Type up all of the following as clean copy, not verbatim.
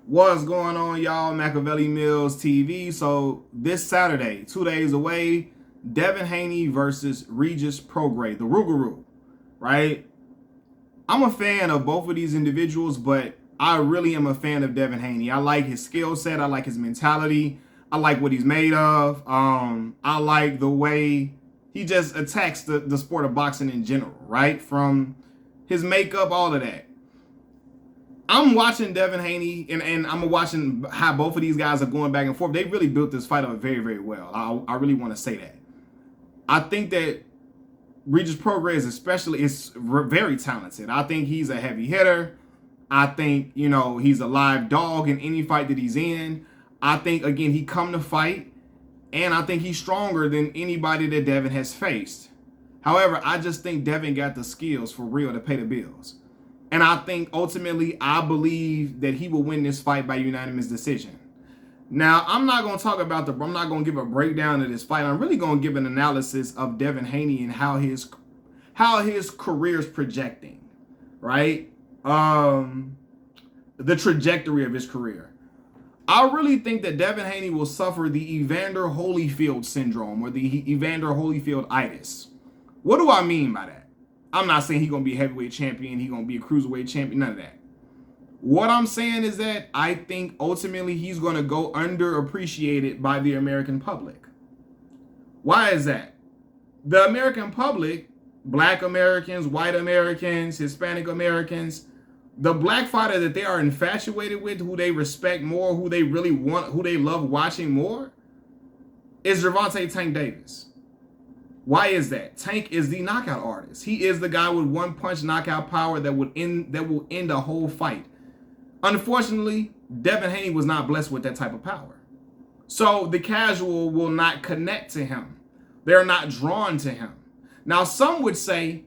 What's going on, y'all? Machiavelli Mills TV. So this Saturday, 2 days away, Devin Haney versus Regis Prograis, the Rougarou, right? I'm a fan of both of these individuals, but I really am a fan of Devin Haney. I like his skill set. I like his mentality. I like what he's made of. I like the way he just attacks the sport of boxing in general, right? From his makeup, all of that. I'm watching Devin Haney, and I'm watching how both of these guys are going back and forth. They really built this fight up very, very well. I really want to say that. I think that Regis Prograis especially is very talented. I think he's a heavy hitter. I think, he's a live dog in any fight that he's in. I think, again, he come to fight, and I think he's stronger than anybody that Devin has faced. However, I just think Devin got the skills for real to pay the bills. And I think ultimately, I believe that he will win this fight by unanimous decision. Now, I'm not going to give a breakdown of this fight. I'm really going to give an analysis of Devin Haney and how his career is projecting, right? The trajectory of his career. I really think that Devin Haney will suffer the Evander Holyfield syndrome or the Evander Holyfield-itis. What do I mean by that? I'm not saying he's going to be a heavyweight champion. He's going to be a cruiserweight champion. None of that. What I'm saying is that I think ultimately he's going to go underappreciated by the American public. Why is that? The American public, black Americans, white Americans, Hispanic Americans, the black fighter that they are infatuated with, who they respect more, who they really want, who they love watching more, is Gervonta Tank Davis. Why is that? Tank is the knockout artist. He is the guy with one-punch knockout power that will end a whole fight. Unfortunately, Devin Haney was not blessed with that type of power. So the casual will not connect to him. They're not drawn to him. Now, some would say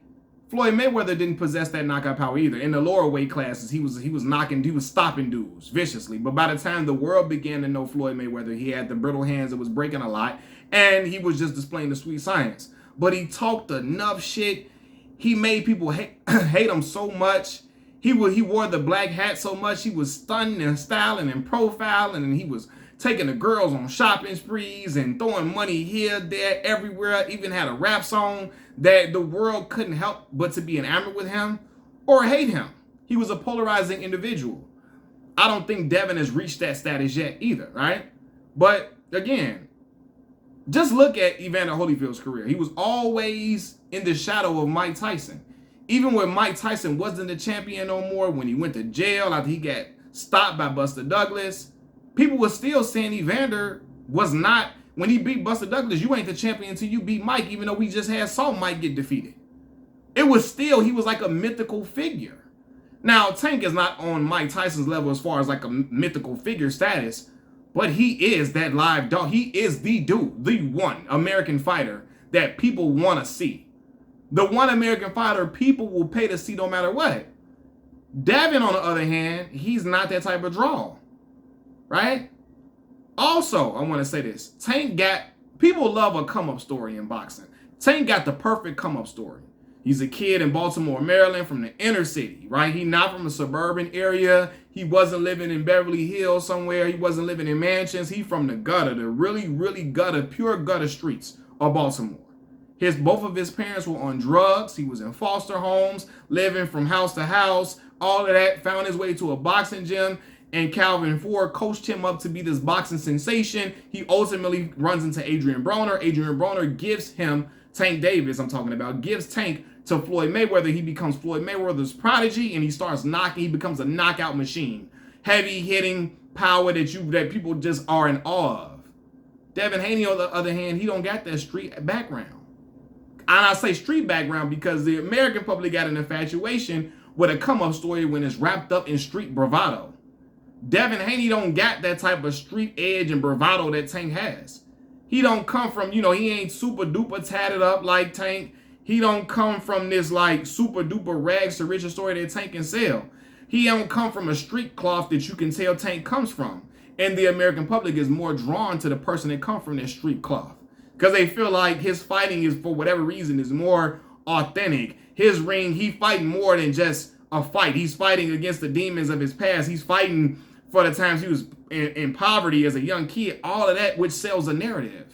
Floyd Mayweather didn't possess that knockout power either. In the lower weight classes, he was stopping dudes viciously. But by the time the world began to know Floyd Mayweather, he had the brittle hands that was breaking a lot, and he was just displaying the sweet science. But he talked enough shit. He made people hate him so much. He wore the black hat so much. He was stunning and styling and profiling, and he was taking the girls on shopping sprees and throwing money here, there, everywhere. Even had a rap song that the world couldn't help but to be enamored with him or hate him. He was a polarizing individual. I don't think Devin has reached that status yet either, right? But again, just look at Evander Holyfield's career. He was always in the shadow of Mike Tyson. Even when Mike Tyson wasn't the champion no more, when he went to jail after he got stopped by Buster Douglas, people were still saying Evander was not, when he beat Buster Douglas, you ain't the champion until you beat Mike, even though we just saw Mike get defeated. It was still, he was like a mythical figure. Now, Tank is not on Mike Tyson's level as far as like a mythical figure status, but he is that live dog. He is the dude, the one American fighter that people want to see. The one American fighter people will pay to see no matter what. Devin, on the other hand, he's not that type of draw, right? Also, I want to say this. Tank people love a come-up story in boxing. Tank got the perfect come-up story. He's a kid in Baltimore, Maryland, from the inner city, right? He's not from a suburban area. He wasn't living in Beverly Hills somewhere. He wasn't living in mansions. He's from the gutter, the really, really gutter, pure gutter streets of Baltimore. Both of his parents were on drugs. He was in foster homes, living from house to house, all of that. Found his way to a boxing gym, and Calvin Ford coached him up to be this boxing sensation. He ultimately runs into Adrian Broner. Adrian Broner gives him Tank Davis, gives Tank to Floyd Mayweather. He becomes Floyd Mayweather's prodigy, and he starts knocking. He becomes a knockout machine. Heavy hitting power that people just are in awe of. Devin Haney, on the other hand, he don't got that street background. And I say street background because the American public got an infatuation with a come-up story when it's wrapped up in street bravado. Devin Haney don't got that type of street edge and bravado that Tank has. He don't come from, he ain't super duper tatted up like Tank. He don't come from this like super duper rags to riches story that Tank can sell. He don't come from a street cloth that you can tell Tank comes from. And the American public is more drawn to the person that comes from that street cloth. Because they feel like his fighting is, for whatever reason, is more authentic. His ring, he fighting more than just a fight. He's fighting against the demons of his past. He's fighting for the times he was in poverty as a young kid, all of that, which sells a narrative.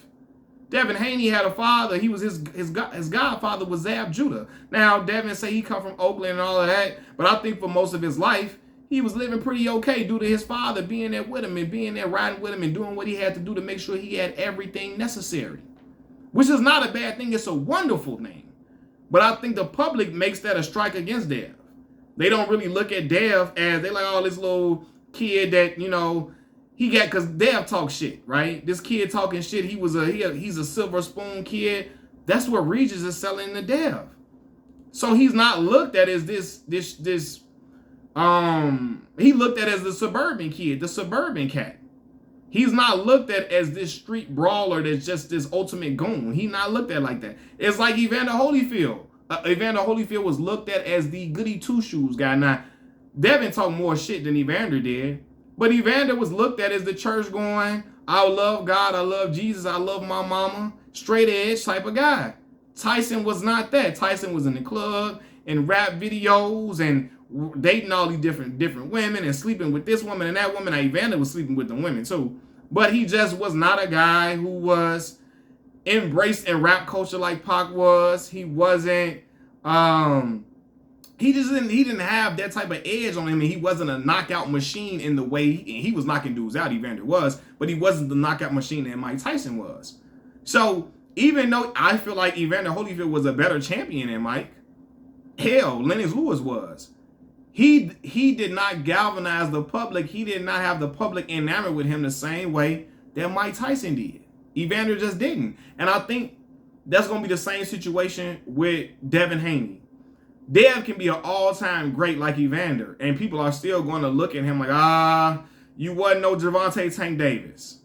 Devin Haney had a father. He was his godfather was Zab Judah. Now, Devin say he come from Oakland and all of that, but I think for most of his life, he was living pretty okay due to his father being there with him and being there riding with him and doing what he had to do to make sure he had everything necessary, which is not a bad thing. It's a wonderful thing. But I think the public makes that a strike against Dev. They don't really look at Dev as they like, oh, this little kid that, you know, he got, because Dev talk shit, right? This kid talking shit, he's a silver spoon kid. That's what Regis is selling to Dev. So he's not looked at as he looked at as the suburban kid, the suburban cat. He's not looked at as this street brawler that's just this ultimate goon. He's not looked at like that. It's like Evander Holyfield. Evander Holyfield was looked at as the goody two-shoes guy. Now, Devin talked more shit than Evander did, but Evander was looked at as the church going, I love God, I love Jesus, I love my mama, straight edge type of guy. Tyson was not that. Tyson was in the club and rap videos and dating all these different women and sleeping with this woman and that woman. Now, Evander was sleeping with the women too, but he just was not a guy who was embraced in rap culture like Pac was. He wasn't. He didn't have that type of edge on him, and he wasn't a knockout machine in the way he was knocking dudes out. Evander was, but he wasn't the knockout machine that Mike Tyson was. So even though I feel like Evander Holyfield was a better champion than Mike, hell, Lennox Lewis was. He did not galvanize the public. He did not have the public enamored with him the same way that Mike Tyson did. Evander just didn't. And I think that's going to be the same situation with Devin Haney. Dev can be an all-time great like Evander, and people are still going to look at him like, you wasn't no Gervonta Tank Davis.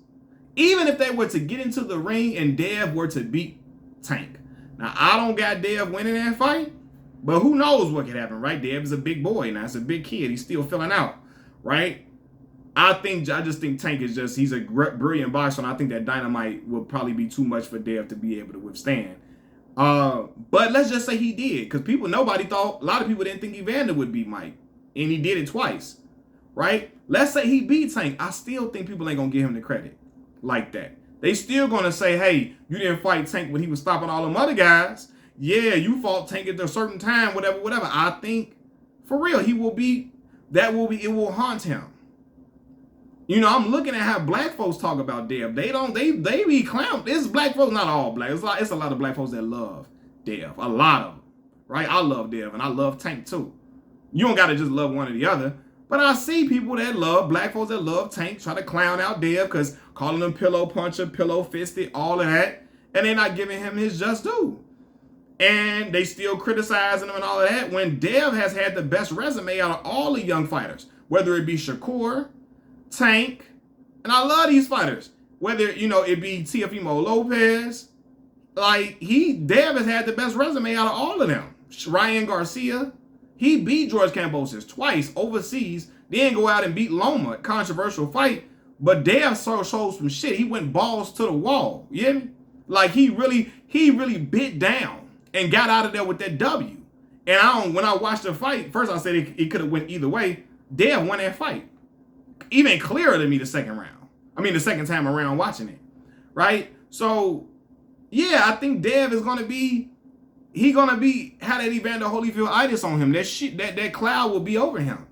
Even if they were to get into the ring and Dev were to beat Tank. Now, I don't got Dev winning that fight, but who knows what could happen, right? Dev is a big boy now. It's a big kid. He's still filling out, right? I just think Tank is he's a brilliant boxer, and I think that Dynamite will probably be too much for Dev to be able to withstand. But let's just say he did, because a lot of people didn't think Evander would beat Mike, and he did it twice, right? Let's say he beat Tank. I still think people ain't going to give him the credit like that. They still going to say, hey, you didn't fight Tank when he was stopping all them other guys. Yeah, you fought Tank at a certain time, whatever. I think, for real, it will haunt him. You know, I'm looking at how black folks talk about Dev. They be clown. It's black folks, not all black. It's a lot of black folks that love Dev. A lot of them, right? I love Dev, and I love Tank too. You don't got to just love one or the other. But I see people that love, black folks that love Tank, try to clown out Dev because calling him pillow puncher, pillow fisted, all of that. And they're not giving him his just due. And they still criticizing him and all of that when Dev has had the best resume out of all the young fighters, whether it be Shakur, Tank, and I love these fighters. Whether, it be Teofimo Lopez, Dev has had the best resume out of all of them. Ryan Garcia, he beat George Kambosos twice overseas, then go out and beat Loma, controversial fight, but Dev showed some shit. He went balls to the wall, you hear me? Like, he really bit down and got out of there with that W. And when I watched the fight, first I said it could have went either way. Dev won that fight. Even clearer than me the second time around watching it, right? So, yeah, I think Dev is gonna have that Evander Holyfield itis on him. That cloud will be over him,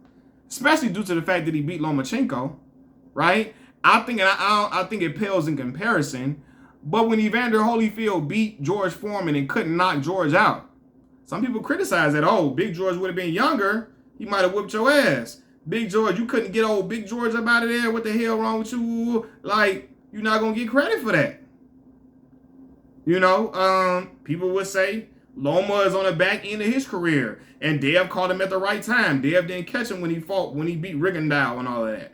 especially due to the fact that he beat Lomachenko, right? I think it pales in comparison. But when Evander Holyfield beat George Foreman and couldn't knock George out, some people criticize that. Oh, Big George would have been younger, he might have whooped your ass. Big George, you couldn't get old Big George up out of there. What the hell wrong with you? Like, you're not going to get credit for that. People would say Loma is on the back end of his career, and Dev caught him at the right time. Dev didn't catch him when he beat Rigondeaux and all of that.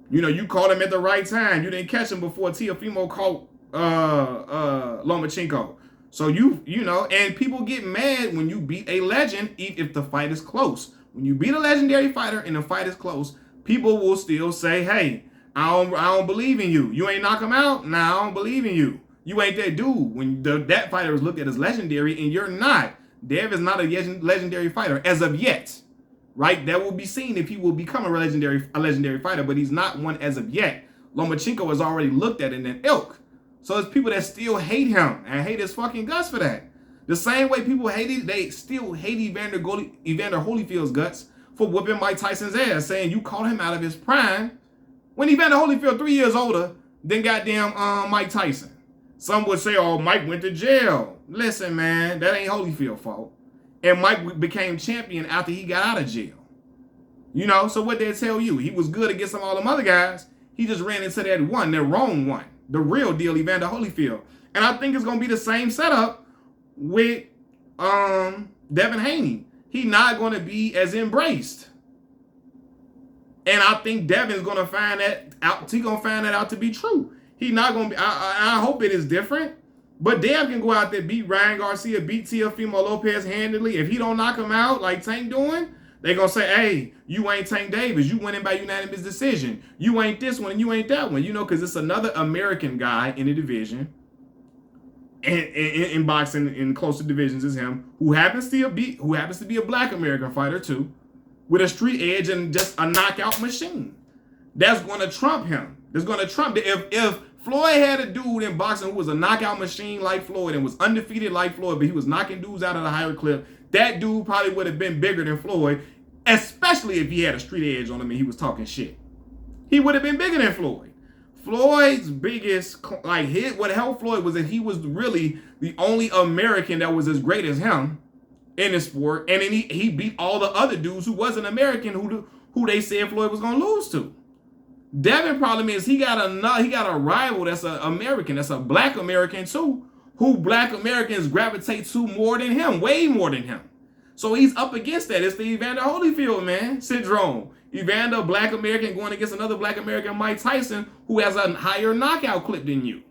You caught him at the right time. You didn't catch him before Teofimo caught Lomachenko. So and people get mad when you beat a legend if the fight is close. When you beat a legendary fighter and the fight is close, people will still say, hey, I don't believe in you. You ain't knock him out? Nah, I don't believe in you. You ain't that dude. When that fighter is looked at as legendary and you're not. Dev is not a legendary fighter as of yet. right? That will be seen if he will become a legendary fighter, but he's not one as of yet. Lomachenko is already looked at in that ilk. So there's people that still hate him and hate his fucking guts for that. The same way people hated, they still hate Evander Holyfield's guts for whooping Mike Tyson's ass, saying you called him out of his prime when Evander Holyfield 3 years older than goddamn Mike Tyson. Some would say, oh, Mike went to jail. Listen, man, that ain't Holyfield's fault. And Mike became champion after he got out of jail. You know, so what they tell you? He was good against all them other guys. He just ran into that wrong one. The real deal, Evander Holyfield. And I think it's going to be the same setup with Devin Haney. He's not going to be as embraced. And I think Devin's going to find that out. He's going to find that out to be true. He's not going to be, I hope it is different. But Dev can go out there, beat Ryan Garcia, beat Teofimo Lopez handily. If he don't knock him out like Tank doing, they're going to say, hey, you ain't Tank Davis. You winning by unanimous decision. You ain't this one and you ain't that one. You know, because it's another American guy in the division, and in boxing in closer divisions is him, who happens to be a black American fighter too, with a street edge and just a knockout machine. That's going to trump him. That's going to trump it. If Floyd had a dude in boxing who was a knockout machine like Floyd and was undefeated like Floyd, but he was knocking dudes out at a higher clip, that dude probably would have been bigger than Floyd, especially if he had a street edge on him and he was talking shit. He would have been bigger than Floyd. Floyd's biggest, what helped Floyd was that he was really the only American that was as great as him in the sport, and then he beat all the other dudes who wasn't American who they said Floyd was going to lose to. Devin problem is he got a rival that's an American, that's a black American too, who black Americans gravitate to more than him, way more than him. So he's up against that. It's the Evander Holyfield, man, syndrome. Evander, black American, going against another black American, Mike Tyson, who has a higher knockout clip than you.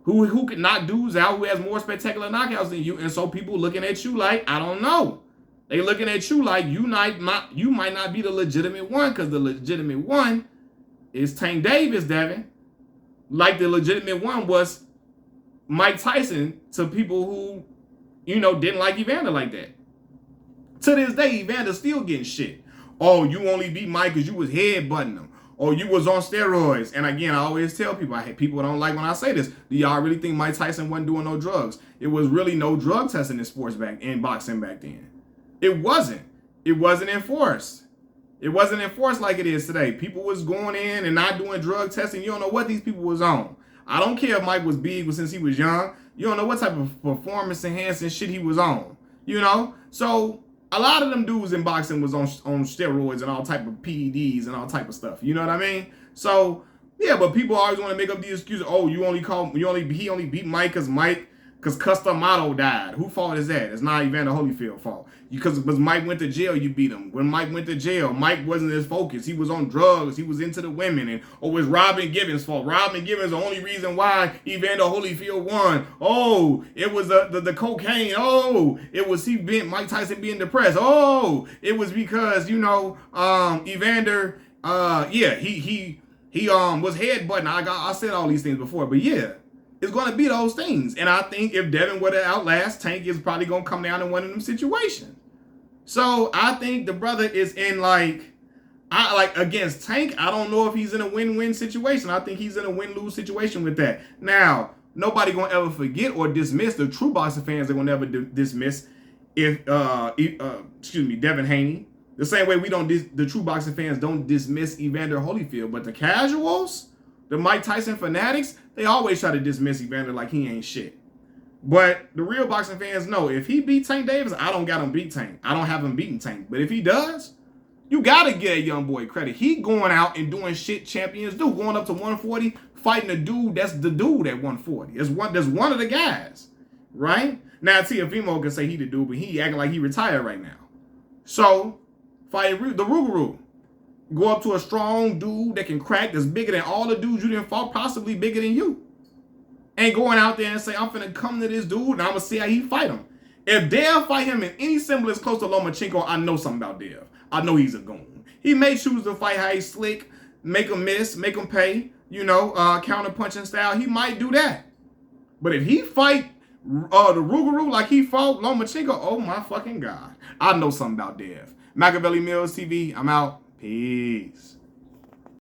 Who can knock dudes out, who has more spectacular knockouts than you. And so people looking at you like, I don't know. They looking at you like you might not be the legitimate one, because the legitimate one is Tank Davis, Devin. Like the legitimate one was Mike Tyson to people who, didn't like Evander like that. To this day, Evander's still getting shit. Oh, you only beat Mike because you was headbutting him. Or you was on steroids. And again, I always tell people, people don't like when I say this. Do y'all really think Mike Tyson wasn't doing no drugs? It was really no drug testing in boxing back then. It wasn't. It wasn't enforced. It wasn't enforced like it is today. People was going in and not doing drug testing. You don't know what these people was on. I don't care if Mike was big since he was young. You don't know what type of performance enhancing shit he was on. So a lot of them dudes in boxing was on steroids and all type of PEDs and all type of stuff. You know what I mean? So yeah, but people always want to make up the excuse. Oh, he only beat Mike because Customato died. Who fault is that? It's not Evander Holyfield's fault. Because Mike went to jail, you beat him. When Mike went to jail, Mike wasn't as focused. He was on drugs. He was into the women. And it was Robin Givens' fault. Robin Givens the only reason why Evander Holyfield won. Oh, it was the cocaine. Oh, it was Mike Tyson being depressed. Oh, it was because, Evander, he was headbutting. I said all these things before, but yeah. It's going to be those things. And I think if Devin were to outlast, Tank is probably going to come down in one of them situations. So I think the brother is in against Tank, I don't know if he's in a win-win situation. I think he's in a win-lose situation with that. Now, nobody going to ever forget or dismiss, the true boxing fans are going to never dismiss Devin Haney. The same way the true boxing fans don't dismiss Evander Holyfield. But the casuals, the Mike Tyson fanatics, they always try to dismiss Evander like he ain't shit. But the real boxing fans know if he beat Tank Davis, I don't got him beat Tank. I don't have him beating Tank. But if he does, you got to give a young boy credit. He going out and doing shit champions do. Going up to 140, fighting a dude that's the dude at 140. That's one of the guys, right? Now, Teofimo can say he the dude, but he acting like he retired right now. So, fighting the Rougarou. Go up to a strong dude that can crack, that's bigger than all the dudes you didn't fought, possibly bigger than you. And going out there and say, I'm finna come to this dude and I'm gonna see how he fight him. If Dev fight him in any semblance close to Lomachenko, I know something about Dev. I know he's a goon. He may choose to fight how he's slick, make him miss, make him pay, counter punching style. He might do that. But if he fight the Rougarou like he fought Lomachenko, oh my fucking God. I know something about Dev. Machiavelli Mills TV, I'm out. Peace.